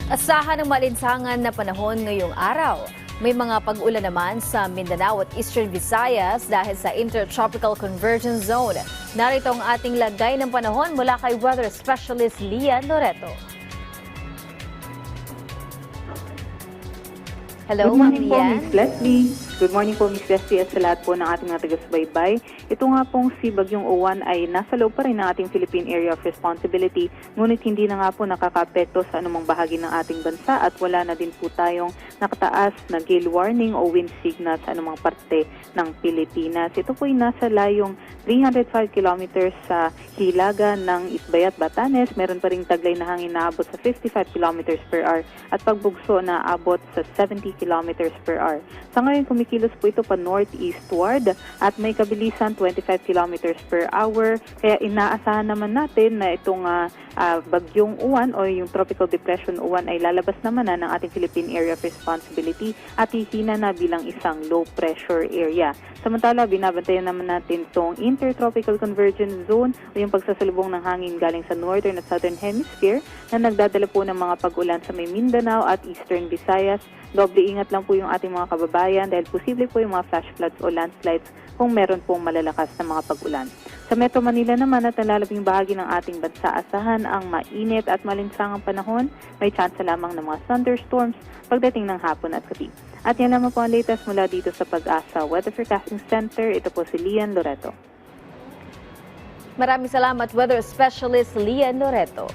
Asahan ng malinsangan na panahon ngayong araw. May mga pag-ulan naman sa Mindanao at Eastern Visayas dahil sa Intertropical Convergence Zone. Narito ang ating lagay ng panahon mula kay weather specialist Lian Loreto. Hello, Good morning po, Lian. Miss Leslie. Good morning po, Miss Leslie, at sa lahat po ng ating mga taga-subaybay. Ito nga pong si Bagyong Uwan ay nasa loob pa rin ng ating Philippine Area of Responsibility, ngunit hindi na nga po nakakaapekto sa anumang bahagi ng ating bansa at wala na din po tayong nakataas na gale warning o wind signal sa anumang parte ng Pilipinas. Ito po ay nasa layong 305 kilometers sa hilaga ng Isbayat, Batanes. Meron pa ring taglay na hangin na abot sa 55 kilometers per hour at pagbugso na abot sa 70 kilometers per hour. Sa ngayon, kumikilos po ito pa northeastward at may kabilisan 25 kilometers per hour. Kaya inaasahan naman natin na itong Bagyong Uwan o yung Tropical Depression Uwan ay lalabas naman na ng ating Philippine Area of Responsibility at hihina na bilang isang low pressure area. Samantala, binabantayan naman natin itong Intertropical Convergence Zone o yung pagsasalubong ng hangin galing sa Northern at Southern Hemisphere na nagdadala po ng mga pag-ulan sa may Mindanao at Eastern Visayas. Doble ingat lang po yung ating mga kababayan dahil posible po yung mga flash floods o landslides kung meron pong malalakas na mga pag-ulan. Sa Metro Manila naman at nalalabing bahagi ng ating bansa, asahan ang mainit at malinsangang panahon. May tsansa lamang ng mga thunderstorms pagdating ng hapon at gabi. At yan naman po ang latest mula dito sa Pag-asa Weather Forecasting Center. Ito po si Lian Loreto. Maraming salamat, weather specialist Lian Loreto.